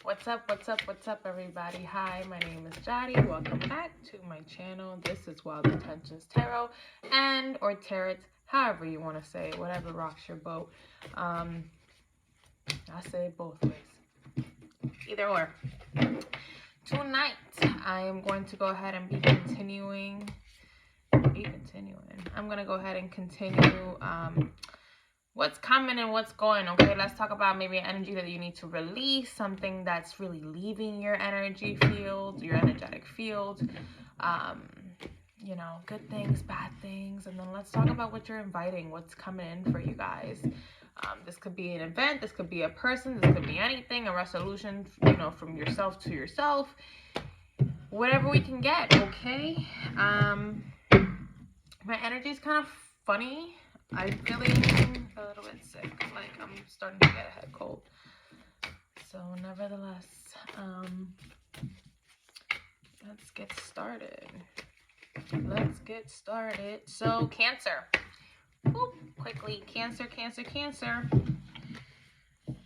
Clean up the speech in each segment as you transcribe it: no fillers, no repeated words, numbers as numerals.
What's up, everybody? Hi, my name is Jody. Welcome back to my channel. This is Wild Intentions Tarot and or Tarot, however you want to say it, whatever rocks your boat. I say it both ways. Either or. Tonight, I am going to go ahead and be continuing. I'm going to go ahead and continue what's coming and what's going. Okay, let's talk about maybe an energy that you need to release, something that's really leaving your energy field, your energetic field. You know, good things, bad things, and then let's talk about what you're inviting, what's coming in for you guys. This could be an event, this could be a person, this could be anything, a resolution, you know, from yourself to yourself, whatever we can get. Okay. My energy is kind of funny. I'm feeling a little bit sick, like I'm starting to get a head cold. So nevertheless, let's get started. So Cancer. Whoop, quickly. Cancer.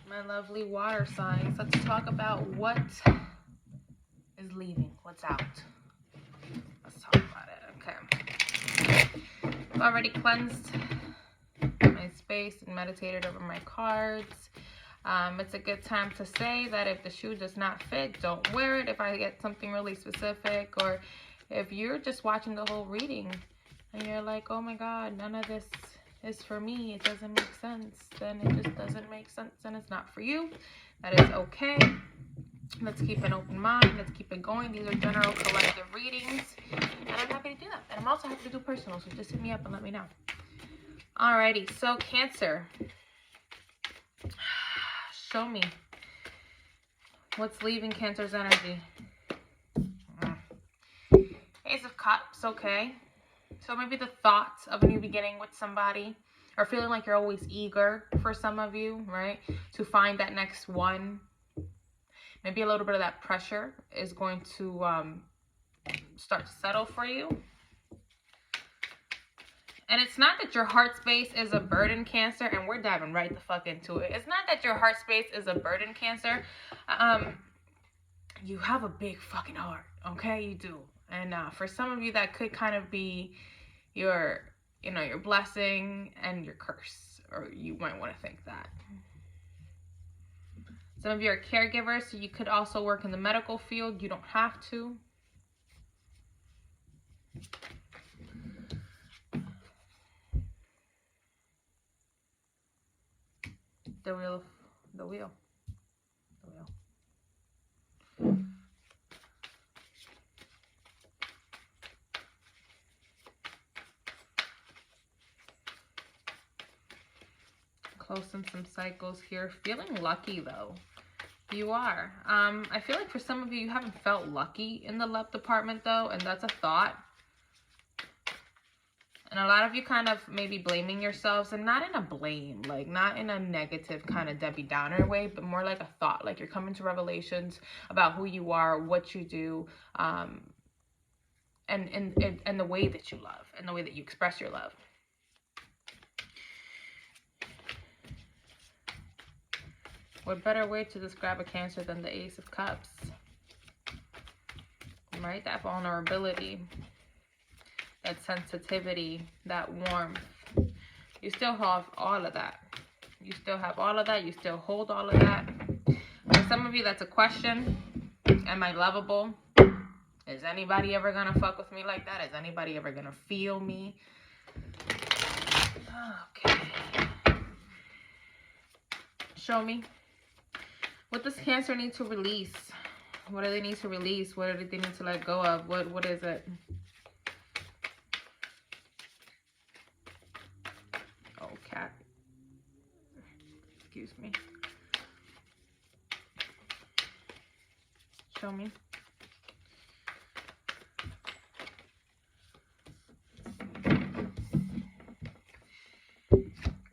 My lovely water signs. Let's talk about what is leaving, what's out. Let's talk about it. Okay. I've already cleansed my space and meditated over my cards. It's a good time to say that if the shoe does not fit, don't wear it. If I get something really specific, or if you're just watching the whole reading and you're like, oh my God, none of this is for me, it doesn't make sense, then it just doesn't make sense and it's not for you. That is okay. Let's keep an open mind. Let's keep it going. These are general collective readings, and I'm happy to do that. And I'm also happy to do personal, so just hit me up and let me know. Alrighty, so Cancer. Show me what's leaving Cancer's energy. Ace of Cups, okay. So maybe the thoughts of a new beginning with somebody, or feeling like you're always eager for some of you, right? To find that next one. Maybe a little bit of that pressure is going to start to settle for you. And it's not that your heart space is a burden, Cancer, and we're diving right the fuck into it. It's not that your heart space is a burden, Cancer. You have a big fucking heart, okay? You do. And for some of you, that could kind of be your, you know, your blessing and your curse, or you might want to think that. Some of you are caregivers, so you could also work in the medical field. You don't have to. The wheel. Close in some cycles here. Feeling lucky though. You are. I feel like for some of you, you haven't felt lucky in the love department though, and that's a thought. And a lot of you kind of maybe blaming yourselves, and not in a blame, like not in a negative kind of Debbie Downer way, but more like a thought, like you're coming to revelations about who you are, what you do, and the way that you love and the way that you express your love. What better way to describe a Cancer than the Ace of Cups? Right? That vulnerability, that sensitivity, that warmth. You still have all of that. You still have all of that. You still hold all of that. For some of you, that's a question. Am I lovable? Is anybody ever going to fuck with me like that? Is anybody ever going to feel me? Okay. Show me. What does Cancer need to release? What do they need to release? What do they need to let go of? What is it? Oh, cat. Excuse me. Show me.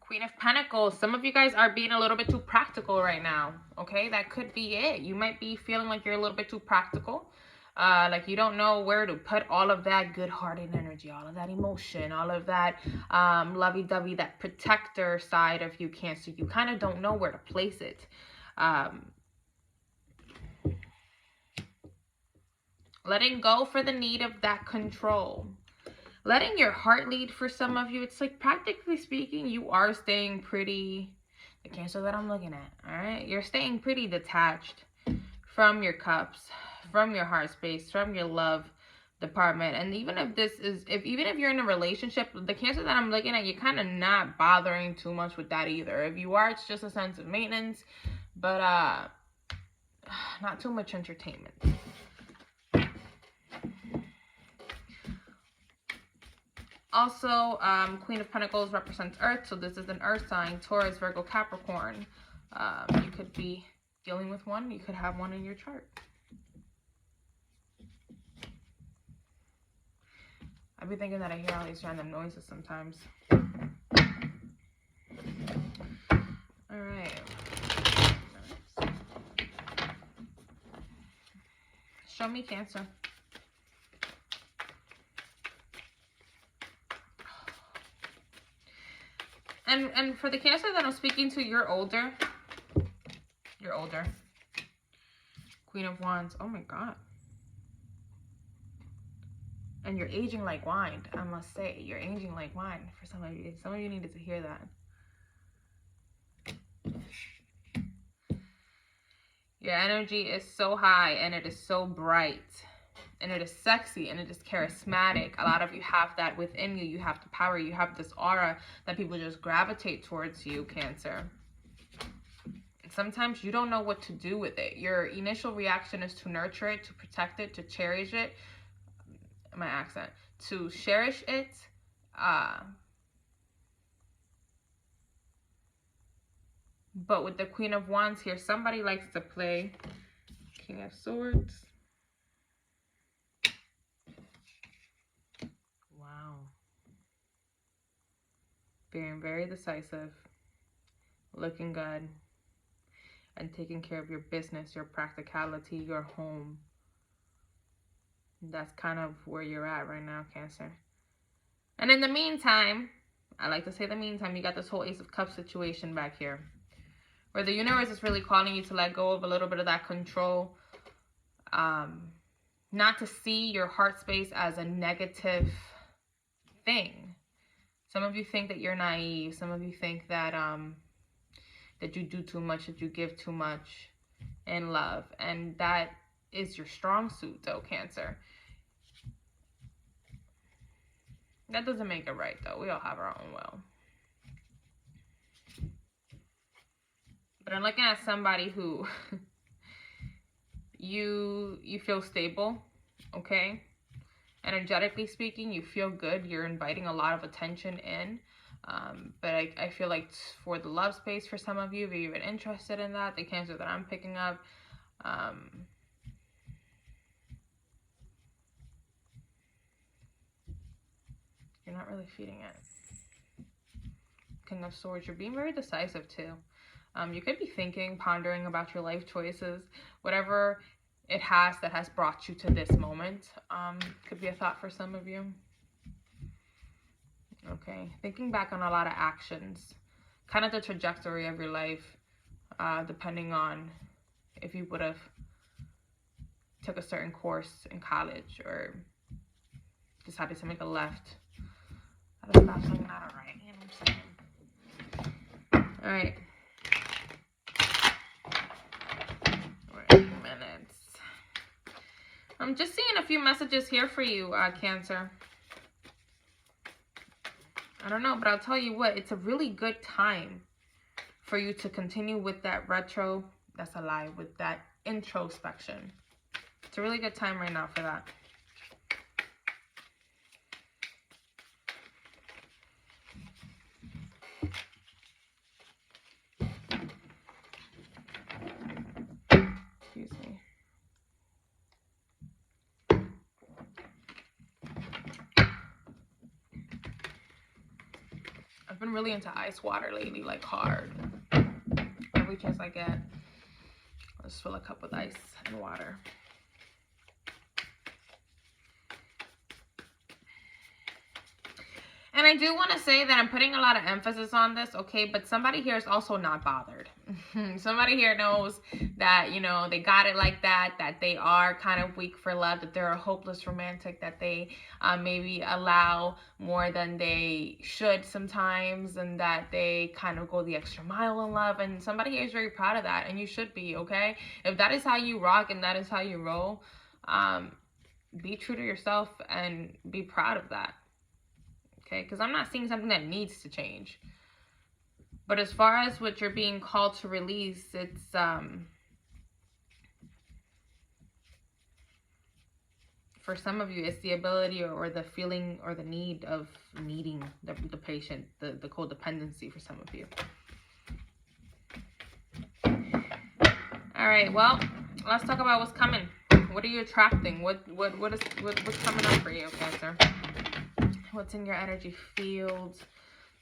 Queen of Pentacles. Some of you guys are being a little bit too practical right now. Okay, that could be it. You might be feeling like you're a little bit too practical. Like you don't know where to put all of that good-hearted energy, all of that emotion, all of that lovey-dovey, that protector side of you, Cancer. You kind of don't know where to place it. Letting go for the need of that control. Letting your heart lead for some of you. It's like, practically speaking, you are staying pretty, the Cancer that I'm looking at, all right? You're staying pretty detached from your cups, from your heart space, from your love department. And even if you're in a relationship, the Cancer that I'm looking at, you're kind of not bothering too much with that either. If you are, it's just a sense of maintenance, but not too much entertainment. Also, Queen of Pentacles represents Earth, so this is an Earth sign: Taurus, Virgo, Capricorn. You could be dealing with one. You could have one in your chart. I've been thinking that I hear all these random noises sometimes. All right. Show me, Cancer. And for the Cancer that I'm speaking to, you're older. You're older. Queen of Wands. Oh my God. And you're aging like wine, I must say. You're aging like wine for some of you. Some of you needed to hear that. Your energy is so high, and it is so bright, and it is sexy, and it is charismatic. A lot of you have that within you. You have the power. You have this aura that people just gravitate towards you, Cancer. And sometimes you don't know what to do with it. Your initial reaction is to nurture it, to protect it, to cherish it. My accent. To cherish it. But with the Queen of Wands here, somebody likes to play King of Swords. Wow. Being very decisive, looking good, and taking care of your business, your practicality, your home. That's kind of where you're at right now, Cancer. And in the meantime, I like to say the meantime, you got this whole Ace of Cups situation back here, where the universe is really calling you to let go of a little bit of that control. Not to see your heart space as a negative thing. Some of you think that you're naive. Some of you think that that you do too much, that you give too much in love. And that is your strong suit, though, Cancer. That doesn't make it right, though. We all have our own will. But I'm looking at somebody who you feel stable, okay? Energetically speaking, you feel good. You're inviting a lot of attention in. But I feel like for the love space, for some of you, if you're even interested in that, the Cancer that I'm picking up, you're not really feeding it. King of Swords, you're being very decisive too. You could be thinking, pondering about your life choices, whatever it has that has brought you to this moment. Could be a thought for some of you. Okay, thinking back on a lot of actions, kind of the trajectory of your life, depending on if you would have took a certain course in college or decided to make a left. I don't stop saying that, all right? You know what I'm saying? All right. We're 8 minutes. I'm just seeing a few messages here for you, Cancer. I don't know, but I'll tell you what, it's a really good time for you to continue with that retro, that's a lie, with that introspection. It's a really good time right now for that. Excuse me. I've been really into ice water lately, like hard. Every chance I get, I'll just fill a cup with ice and water. And I do want to say that I'm putting a lot of emphasis on this, okay? But somebody here is also not bothered. Somebody here knows that, you know, they got it like that, that they are kind of weak for love, that they're a hopeless romantic, that they maybe allow more than they should sometimes, and that they kind of go the extra mile in love. And somebody here is very proud of that, and you should be, okay? If that is how you rock and that is how you roll, be true to yourself and be proud of that. Okay, because I'm not seeing something that needs to change. But as far as what you're being called to release, it's for some of you, it's the ability or the feeling or the need of needing the patient, the codependency for some of you. All right, well, let's talk about what's coming. What are you attracting? What's coming up for you, Cancer? What's in your energy field?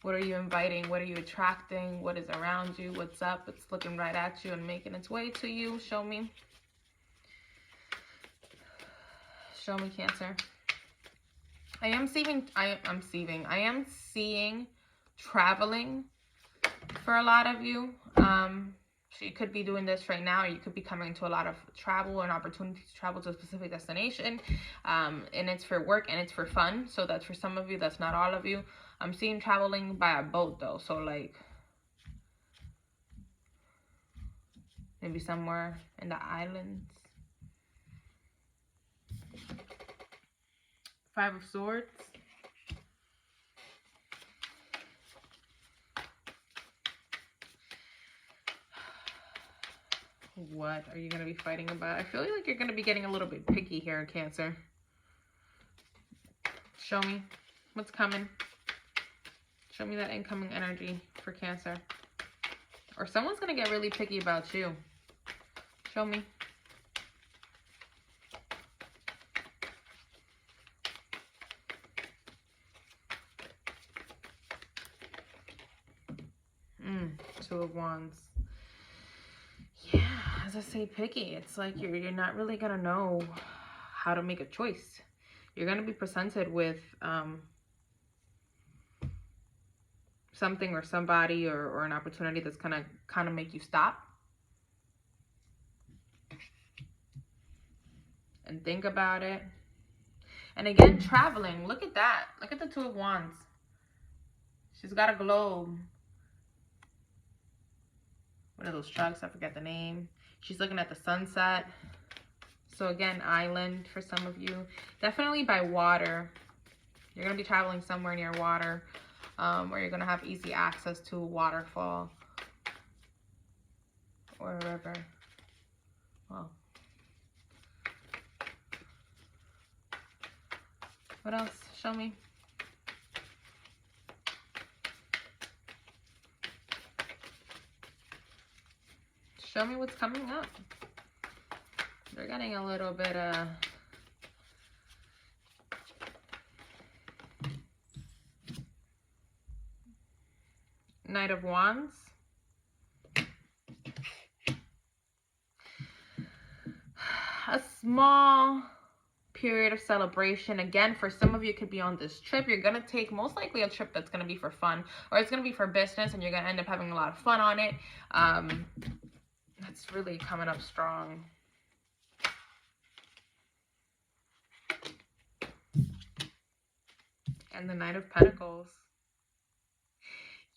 What are you inviting? What are you attracting? What is around you? What's up? It's looking right at you and making its way to you. Show me. Show me, Cancer. I am seeing traveling for a lot of you. So you could be doing this right now, or you could be coming to a lot of travel and opportunity to travel to a specific destination. And it's for work and it's for fun. So that's for some of you, that's not all of you. I'm seeing traveling by a boat though. So like maybe somewhere in the islands. 5 of Swords. What are you going to be fighting about? I feel like you're going to be getting a little bit picky here, Cancer. Show me what's coming. Show me that incoming energy for Cancer. Or someone's going to get really picky about you. Show me. Two of Wands. Yeah, as I say, picky. It's like you're not really going to know how to make a choice. You're going to be presented with something or somebody or an opportunity that's going to kind of make you stop and think about it. And again, traveling. Look at that. Look at the Two of Wands. She's got a globe. What are those trucks? I forget the name. She's looking at the sunset. So again, island for some of you. Definitely by water. You're going to be traveling somewhere near water, where you're going to have easy access to a waterfall or a river. Well, what else? Show me. Show me what's coming up. They're getting a little bit Knight of Wands. A small period of celebration. Again, for some of you, it could be on this trip. You're going to take most likely a trip that's going to be for fun, or it's going to be for business, and you're going to end up having a lot of fun on it. That's really coming up strong. And the Knight of Pentacles.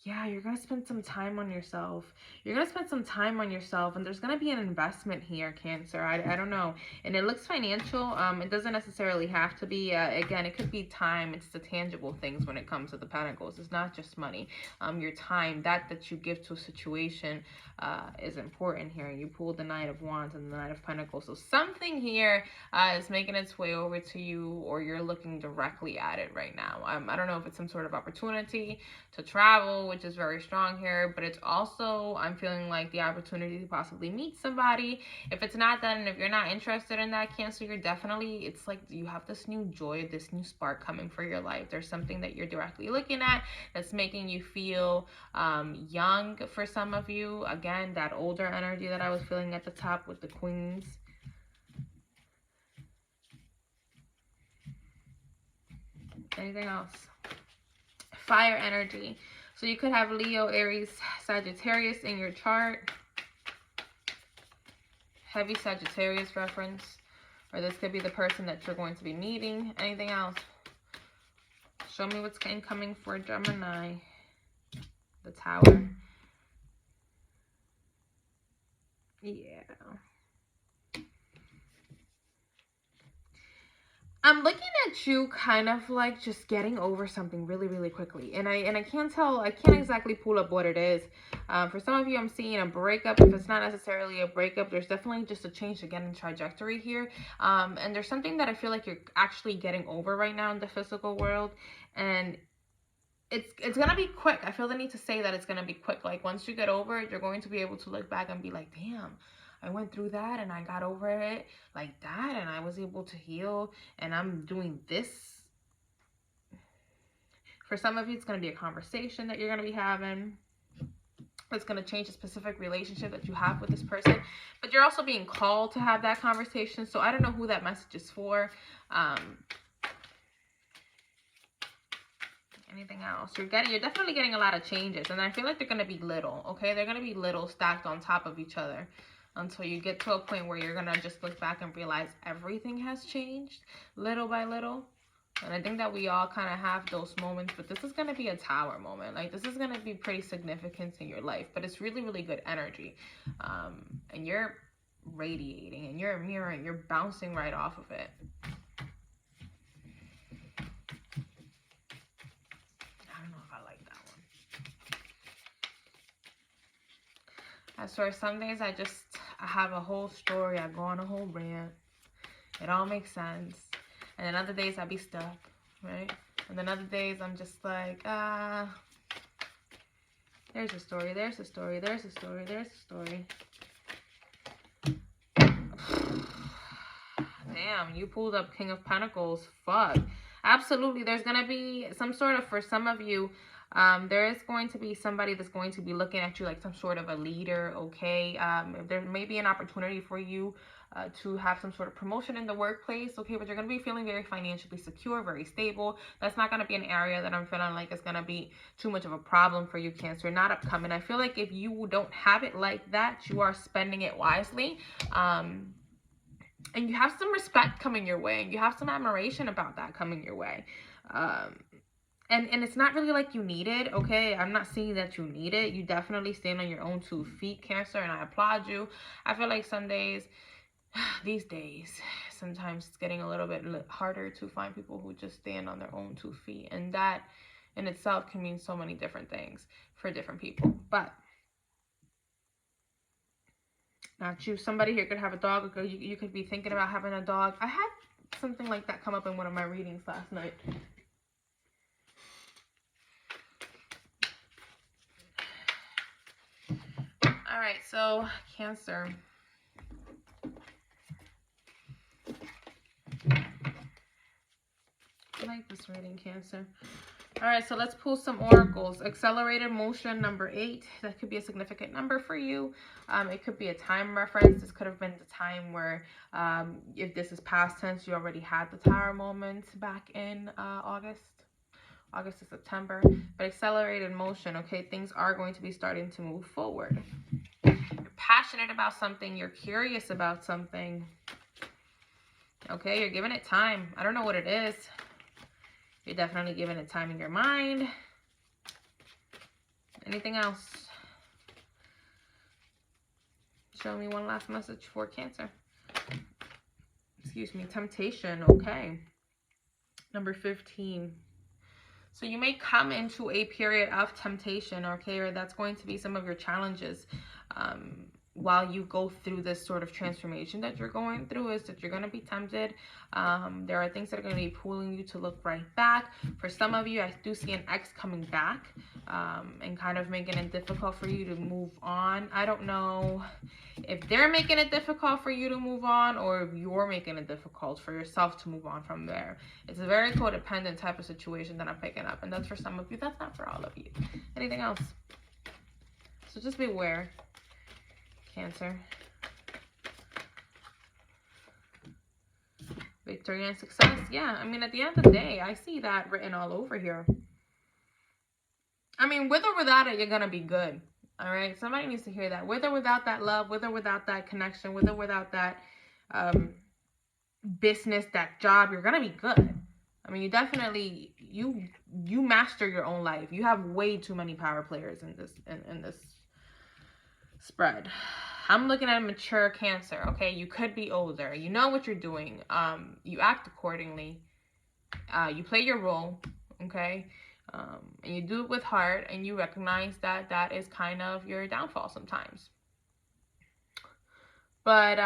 Yeah, you're going to spend some time on yourself. You're going to spend some time on yourself, and there's going to be an investment here, Cancer. I don't know. And it looks financial. It doesn't necessarily have to be. Again, it could be time. It's the tangible things when it comes to the Pentacles. It's not just money. Your time, that you give to a situation is important here. You pulled the Knight of Wands and the Knight of Pentacles. So something here is making its way over to you, or you're looking directly at it right now. I don't know if it's some sort of opportunity to travel, which is very strong here, but it's also, I'm feeling like the opportunity to possibly meet somebody. If it's not that, and if you're not interested in that, Cancer, you're definitely, it's like you have this new joy, this new spark coming for your life. There's something that you're directly looking at that's making you feel young for some of you. Again, that older energy that I was feeling at the top with the Queens. Anything else? Fire energy. So you could have Leo, Aries, Sagittarius in your chart. Heavy Sagittarius reference. Or this could be the person that you're going to be meeting. Anything else? Show me what's incoming for Gemini. The Tower. Yeah. I'm looking at you kind of like just getting over something really, really quickly. And I can't tell, I can't exactly pull up what it is. For some of you, I'm seeing a breakup. If it's not necessarily a breakup, there's definitely just a change again in trajectory here. And there's something that I feel like you're actually getting over right now in the physical world. And it's going to be quick. I feel the need to say that it's going to be quick. Like once you get over it, you're going to be able to look back and be like, damn, I went through that and I got over it like that and I was able to heal and I'm doing this. For some of you, it's going to be a conversation that you're going to be having. It's going to change a specific relationship that you have with this person. But you're also being called to have that conversation. So I don't know who that message is for. Anything else? You're definitely getting a lot of changes. And I feel like they're going to be little, okay? They're going to be little stacked on top of each other. Until you get to a point where you're going to just look back and realize everything has changed little by little. And I think that we all kind of have those moments, but this is going to be a Tower moment. Like this is going to be pretty significant in your life, but it's really, really good energy. And you're radiating and you're a mirror and you're bouncing right off of it. I don't know if I like that one. As for some days, I have a whole story. I go on a whole rant. It all makes sense. And then other days I be stuck, right? And then other days I'm just like, there's a story, there's a story, there's a story, there's a story. Damn, you pulled up King of Pentacles. Fuck. Absolutely, there's going to be some sort of, for some of you, there is going to be somebody that's going to be looking at you like some sort of a leader, okay? There may be an opportunity for you to have some sort of promotion in the workplace, okay? But you're going to be feeling very financially secure, very stable. That's not going to be an area that I'm feeling like it's going to be too much of a problem for you, Cancer. Not upcoming. I feel like if you don't have it like that, you are spending it wisely. And you have some respect coming your way, and you have some admiration about that coming your way. And it's not really like you need it, okay? I'm not saying that you need it. You definitely stand on your own 2 feet, Cancer, and I applaud you. I feel like some days, these days, sometimes it's getting a little bit harder to find people who just stand on their own 2 feet. And that in itself can mean so many different things for different people. But not you. Somebody here could have a dog. Or you could be thinking about having a dog. I had something like that come up in one of my readings last night. All right, so Cancer. I like this reading, Cancer. All right, so let's pull some oracles. Accelerated motion, number 8. That could be a significant number for you. It could be a time reference. This could have been the time where, if this is past tense, you already had the Tower moment back in August to September. But accelerated motion, okay, things are going to be starting to move forward. You're passionate about something. You're curious about something. Okay, you're giving it time. I don't know what it is. You're definitely giving it time in your mind. Anything else? Show me one last message for Cancer. Excuse me, temptation. Okay. Number 15. So you may come into a period of temptation, okay, or that's going to be some of your challenges while you go through this sort of transformation that you're going through, is that you're going to be tempted. There are things that are going to be pulling you to look right back. For some of you, I do see an ex coming back and kind of making it difficult for you to move on. I don't know if they're making it difficult for you to move on or if you're making it difficult for yourself to move on from there. It's a very codependent type of situation that I'm picking up, and that's for some of you. That's not for all of you. Anything else? So just beware, Cancer. Victory and success. Yeah, I mean, at the end of the day, I see that written all over here. I mean, with or without it, you're going to be good. All right? Somebody needs to hear that. With or without that love, with or without that connection, with or without that business, that job, you're going to be good. I mean, you definitely, you master your own life. You have way too many power players in this spread. I'm looking at a mature Cancer, okay? You could be older. You know what you're doing. You act accordingly. You play your role, okay? And you do it with heart, and you recognize that that is kind of your downfall sometimes. But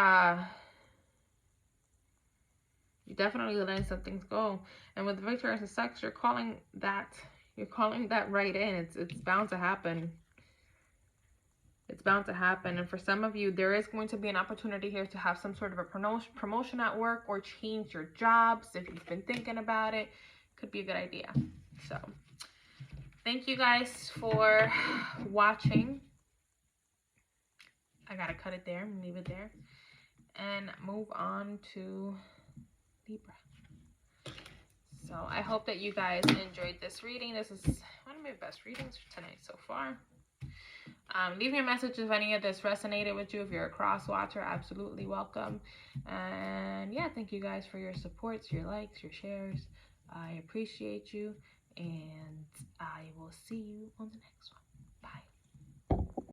you definitely letting some things go. And with Victorious and Sex, you're calling that right in. It's bound to happen. It's bound to happen. And for some of you, there is going to be an opportunity here to have some sort of a promotion at work or change your jobs. If you've been thinking about it, could be a good idea. So thank you guys for watching. I gotta cut it there and leave it there and move on to Libra. So I hope that you guys enjoyed this reading. This is one of my best readings for tonight so far. Leave me a message if any of this resonated with you. If you're a cross watcher, absolutely welcome. And yeah, thank you guys for your supports, your likes, your shares. I appreciate you, and I will see you on the next one.